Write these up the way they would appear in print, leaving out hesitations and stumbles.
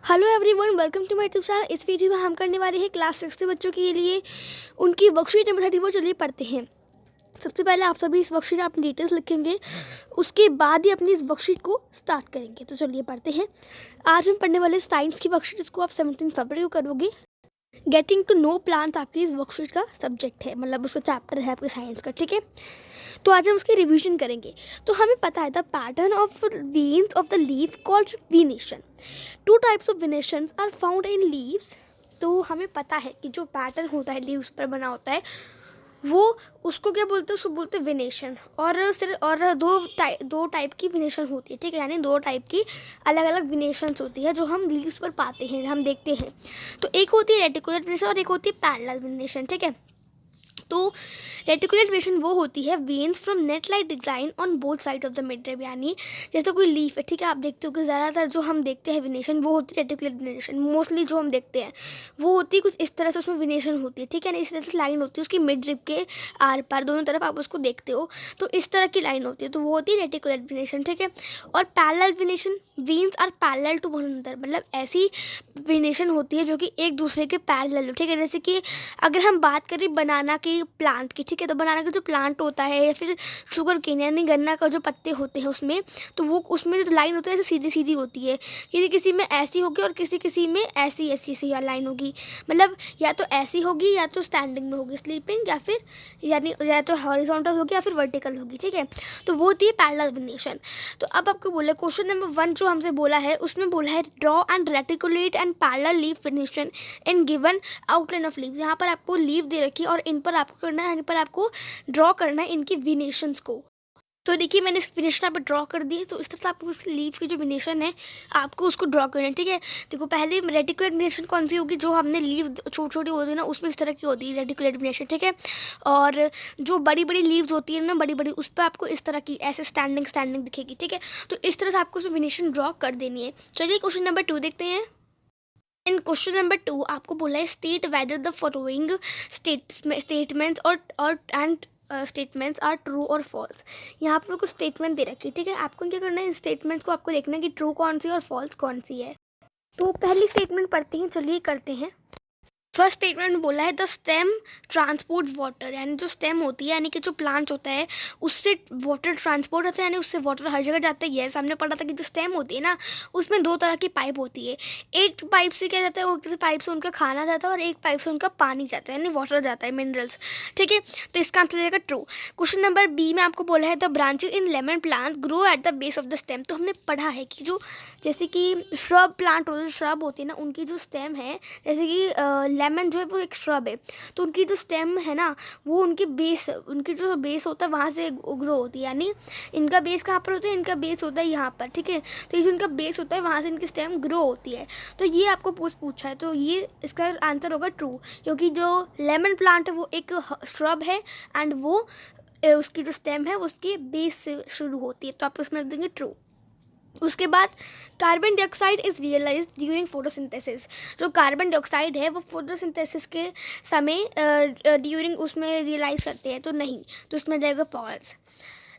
Hello everyone, welcome to my YouTube channel. इस video में हम करने वाले हैं क्लास 6 के बच्चों के लिए उनकी वर्कशीट नंबर 34। चलिए पढ़ते हैं। सबसे पहले आप सभी इस वर्कशीट में अपनी डिटेल्स लिखेंगे, उसके बाद ही अपनी इस वर्कशीट को स्टार्ट करेंगे। तो चलिए पढ़ते हैं। आज हम पढ़ने वाले साइंस की वर्कशीट, इसको आप 17 फरवरी को करोगे। गेटिंग टू नो प्लांट्स आपकी इस वर्कशीट का सब्जेक्ट है, मतलब उसका चैप्टर है आपके साइंस का, ठीक है। तो आज हम उसकी रिवीजन करेंगे। तो हमें पता है the pattern of veins of the leaf called venation. Two types of venations are found in leaves. तो हमें पता है कि जो पैटर्न होता है लीव्स पर बना होता है वो उसको क्या बोलते हैं, उसको बोलते हैं वेनेशन। और सिर्फ और दो टाइप की वेनेशन होती है, ठीक है। यानी दो टाइप की अलग अलग वेनेशंस होती है जो हम लीव्स पर पाते हैं, हम देखते हैं। तो एक होती है रेटिकुलर वेनेशन और एक होती है पैरेलल वेनेशन, ठीक है। तो रेटिकुलर वेनेशन वो होती है veins from net light design on both side of the mid rib. यानी जैसे कोई लीफ है, ठीक है, आप देखते हो कि ज़्यादातर जो हम देखते हैं वेनेशन वो होती है रेटिकुलर वेनेशन। मोस्टली जो हम देखते हैं वो होती है कुछ इस तरह से, उसमें वेनेशन होती है, ठीक है ना। इस तरह से लाइन होती है उसकी मिड रिब के आर पार दोनों तरफ आप उसको देखते हो तो इस तरह की लाइन होती है, तो वो होती है रेटिकुलर वेनेशन, ठीक है। और parallel venation, veins are parallel to one another, मतलब ऐसी वेनेशन होती है जो कि एक दूसरे के पैरेलल हो, ठीक है। जैसे कि अगर हम बात करें बनाना की प्लांट की, ठीक है, तो बनाना का जो प्लांट होता है या फिर शुगर केन यानी गन्ना का जो पत्ते होते हैं उसमें, तो वो उसमें जो लाइन होती है ऐसे सीधी सीधी होती है। किसी किसी में ऐसी होगी और किसी किसी में ऐसी ऐसी ऐसी लाइन होगी, मतलब या तो ऐसी होगी या तो स्टैंडिंग में होगी, स्लीपिंग, या फिर यानी या तो हॉरिजॉन्टल होगी या फिर वर्टिकल होगी, ठीक है। तो वो होती है पैरेलल वेनेशन। तो अब आपको बोला क्वेश्चन नंबर 1 जो हमसे बोला है उसमें बोला है draw and reticulate and parallel leaf venation in given outline of leaves. यहाँ पर आपको लीव दे रखी है और इन पर आपको करना है, इन पर आपको ड्रॉ करना है इनकी वेनेशंस को। तो देखिए मैंने इस वेनेशन यहाँ पर ड्रॉ कर दी है। तो इस तरह से आपको उसकी लीफ की जो वेनेशन है आपको उसको ड्रॉ करना है, ठीक है। देखो पहले रेटिकुलर वेनेशन कौन सी होगी, जो हमने लीव छोटी छोटी होती है ना उसमें इस तरह की होती है रेटिकुलर वेनेशन, ठीक है। और जो बड़ी बड़ी लीव्स होती है ना, बड़ी बड़ी, उस पर आपको इस तरह की ऐसे स्टैंडिंग स्टैंडिंग दिखेगी, ठीक है। तो इस तरह से आपको उसमें वेनेशन ड्रॉ कर देनी है। चलिए क्वेश्चन नंबर 2 देखते हैं। इन क्वेश्चन नंबर 2 आपको बोला है state whether the following statements और एंड स्टेटमेंट्स आर ट्रू और फॉल्स। यहाँ पर कुछ स्टेटमेंट दे रखी है, ठीक है। आपको क्या करना है, इन स्टेटमेंट्स को आपको देखना है कि ट्रू कौन सी है और फॉल्स कौन सी है। तो पहली स्टेटमेंट पढ़ते हैं, चलिए करते हैं। फर्स्ट स्टेटमेंट में बोला है द स्टेम ट्रांसपोर्ट वाटर, यानी जो स्टेम होती है यानी कि जो प्लांट होता है उससे वाटर ट्रांसपोर्ट होता है, यानी उससे वाटर हर जगह जाता है। यस, हमने पढ़ा था कि जो स्टेम होती है ना उसमें दो तरह की पाइप होती है। एक पाइप से क्या जाता है, वो पाइप से उनका खाना जाता है और एक पाइप से उनका पानी जाता है, यानी वाटर जाता है, मिनरल्स, ठीक है। तो इसका आंसर रहेगा ट्रू। क्वेश्चन नंबर बी में आपको बोला है the branches in lemon plant grow at the base of the stem. तो हमने पढ़ा है कि जो जैसे कि श्रब प्लांट होते हैं, श्रब होती है ना, उनकी जो स्टेम है, जैसे कि लेमन जो है वो एक श्रब है, तो उनकी जो स्टेम है ना वो उनकी जो बेस होता है वहाँ से ग्रो होती है। यानी इनका बेस कहाँ पर होता है, इनका बेस होता है यहाँ पर, ठीक है। तो ये जो इनका बेस होता है वहाँ से इनकी स्टेम ग्रो होती है। तो ये आपको पूछा है, तो ये इसका आंसर होगा ट्रू, क्योंकि जो लेमन प्लांट है वो एक श्रब है एंड वो उसकी जो स्टेम है उसकी बेस से शुरू होती है, तो आप उसमें देंगे ट्रू। उसके बाद carbon dioxide is realize during photosynthesis. जो कार्बन डाइऑक्साइड है वो फोटोसिंथेसिस के समय ड्यूरिंग उसमें रियलाइज करते हैं, तो नहीं, तो इसमें जाएगा false.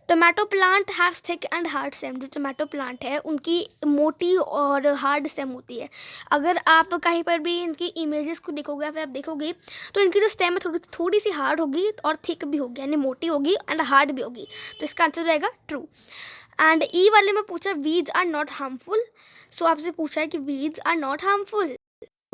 Tomato plant has thick and hard stem. जो टमाटो प्लांट है उनकी मोटी और हार्ड स्टेम होती है। अगर आप कहीं पर भी इनकी इमेजेस को देखोगे या फिर आप देखोगे तो इनकी जो स्टेम है थोड़ी सी हार्ड होगी और थिक भी होगी, यानी मोटी होगी एंड हार्ड भी होगी, तो इसका आंसर रहेगा ट्रू। एंड ई वाले में पूछा वीड्स आर नॉट हार्मफुल। सो आपसे पूछा है कि वीड्स आर नॉट हार्मफुल,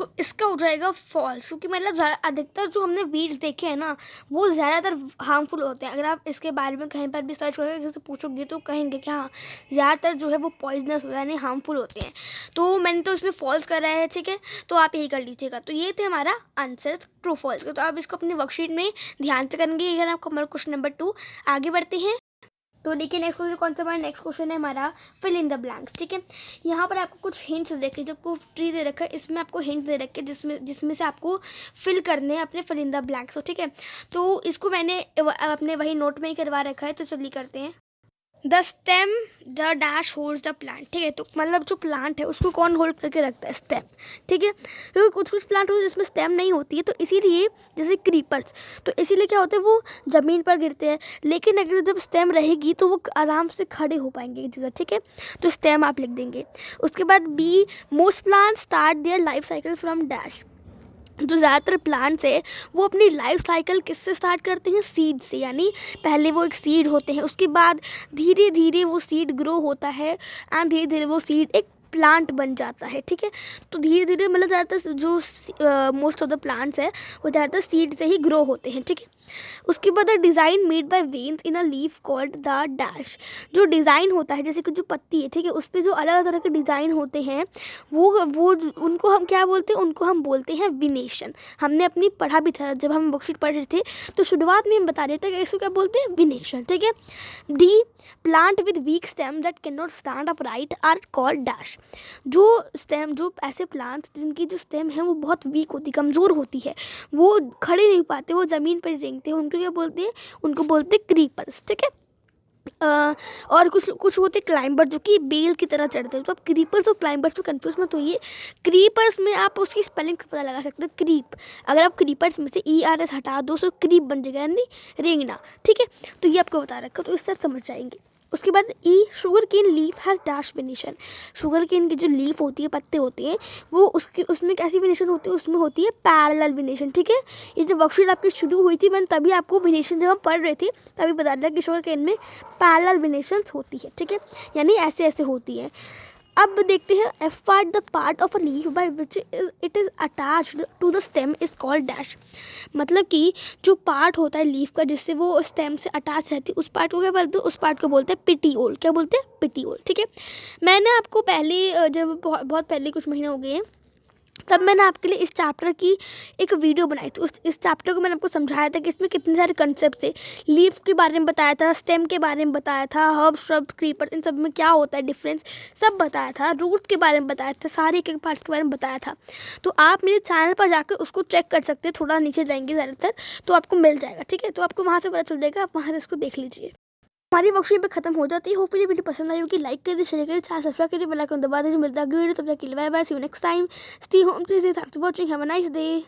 तो इसका हो जाएगा फॉल्स, क्योंकि मतलब अधिकतर जो हमने वीड्स देखे हैं ना वो ज़्यादातर हार्मफुल होते हैं। अगर आप इसके बारे में कहीं पर भी सर्च करोगे, किसी से पूछोगे तो कहेंगे कि हाँ ज़्यादातर जो है वो पॉइजनस होता है, यानी हार्मफुल होते हैं। तो मैंने तो इसमें फॉल्स करा है, ठीक है, तो आप यही कर लीजिएगा। तो ये थे हमारा आंसर ट्रू फॉल्स का। तो आप इसको अपनी वर्कशीट में ध्यान से करेंगे। अगर आपको हमारा क्वेश्चन नंबर 2 आगे बढ़ते हैं। तो देखिए नेक्स्ट क्वेश्चन कौन सा हमारा नेक्स्ट क्वेश्चन है हमारा फिल इन द ब्लैंक्स, ठीक है। यहाँ पर आपको कुछ हिंट्स देखे, जब को ट्री दे रखा है इसमें आपको हिंट्स दे रखे जिसमें से आपको फिल करने हैं अपने फिल इन द ब्लैंक्स, ठीक है। तो इसको मैंने अपने वही नोट में ही करवा रखा है, तो चलिए करते हैं। The stem the dash holds the plant, ठीक है। तो मतलब जो प्लांट है उसको कौन होल्ड करके रखता है? स्टेम, ठीक है। क्योंकि कुछ कुछ प्लांट होते हैं जिसमें स्टेम नहीं होती है, तो इसीलिए जैसे क्रीपर्स, तो इसीलिए क्या होता है वो ज़मीन पर गिरते हैं, लेकिन अगर जब स्टेम रहेगी तो वो आराम से खड़े हो पाएंगे एक जगह, ठीक है। तो स्टेम आप लिख देंगे। उसके बाद B, most plant start their life cycle from dash. जो ज़्यादातर प्लांट्स है वो अपनी लाइफ साइकिल किससे स्टार्ट करते हैं? सीड से, यानी पहले वो एक सीड होते हैं, उसके बाद धीरे धीरे वो सीड ग्रो होता है एंड धीरे धीरे वो सीड एक प्लांट बन जाता है, ठीक है। तो धीरे धीरे मतलब ज़्यादातर जो मोस्ट ऑफ द प्लांट्स है वो ज़्यादातर सीड से ही ग्रो होते हैं, ठीक है। उसके बाद design made by veins in a leaf called the dash. जो डिज़ाइन होता है जैसे कि जो पत्ती है, ठीक है, उस पर जो अलग अलग तरह के डिज़ाइन होते हैं वो उनको हम क्या बोलते हैं? उनको हम बोलते हैं विनेशन। हमने अपनी पढ़ा भी था जब हम बुकशीट पढ़ रहे थे, तो शुरुआत में हम बता रहे थे कि इसको क्या बोलते हैं? विनेशन, ठीक है। D, plant with weak stem that can not stand up right are called dash. जो ऐसे प्लांट्स जिनकी जो स्टेम है वो बहुत वीक होती, कमज़ोर होती है, वो खड़े नहीं पाते, वो ज़मीन पर रेंगते हैं, उनको क्या बोलते हैं? उनको बोलते हैं क्रीपर्स, ठीक है। और कुछ कुछ होते क्लाइंबर जो कि बेल की तरह चढ़ते हैं। तो आप क्रीपर्स और क्लाइंबर्स में कंफ्यूज मत होइए। क्रीपर्स में आप उसकी स्पेलिंग पता लगा सकते हैं, क्रीप। अगर आप क्रीपर्स में से ERS हटा दो तो क्रीप बन जाएगा, यानी रेंगना, ठीक है। तो ये आपको बता रखा, तो इससे आप समझ जाएंगे। उसके बाद E, sugar cane leaf has dash venation. Sugar cane की जो लीफ होती है, पत्ते होते हैं, वो उसमें कैसी वेनिशन होती है? उसमें होती है पैरेलल वेनिशन, ठीक है। ये जब वर्कशीट आपकी शुरू हुई थी मैंने तभी आपको वेनिशन जब हम पढ़ रहे थे तभी बता दिया कि शुगर केन में पैरेलल वेनिशंस होती है, ठीक है, यानी ऐसे ऐसे होती है। अब देखते हैं F part, the part of a leaf by which it is attached to the stem is called dash. मतलब कि जो पार्ट होता है लीफ का जिससे वो स्टेम से अटैच रहती है, उस पार्ट को क्या बोलते हैं? उस पार्ट को बोलते हैं पिटीओल। क्या बोलते हैं? पिटीओल, ठीक है। मैंने आपको पहले जब बहुत पहले कुछ महीने हो गए हैं तब मैंने आपके लिए इस चैप्टर की एक वीडियो बनाई थी। इस चैप्टर को मैंने आपको समझाया था कि इसमें कितने सारे कंसेप्ट थे। लीफ के बारे में बताया था, स्टेम के बारे में बताया था, हर्ब, श्रब, क्रीपर, इन सब में क्या होता है डिफरेंस, सब बताया था। रूट्स के बारे में बताया था, सारे एक एक पार्ट्स के बारे में बताया था। तो आप मेरे चैनल पर जाकर उसको चेक कर सकते हैं, थोड़ा नीचे जाएंगे ज़्यादातर तो आपको मिल जाएगा, ठीक है। तो आपको वहाँ से पता चल जाएगा, आप वहाँ से इसको देख लीजिए। हमारी वर्कशीट पे खत्म हो जाती है। होपफुली वीडियो पसंद आई होगी। लाइक करिए, शेयर करिए, चैनल सब्सक्राइब करिए, बेल आइकन दबा दीजिए। मिलता है अगली वीडियो, तब तक के लिए bye bye, see you next time, stay home, please, thanks for watching, have a nice day.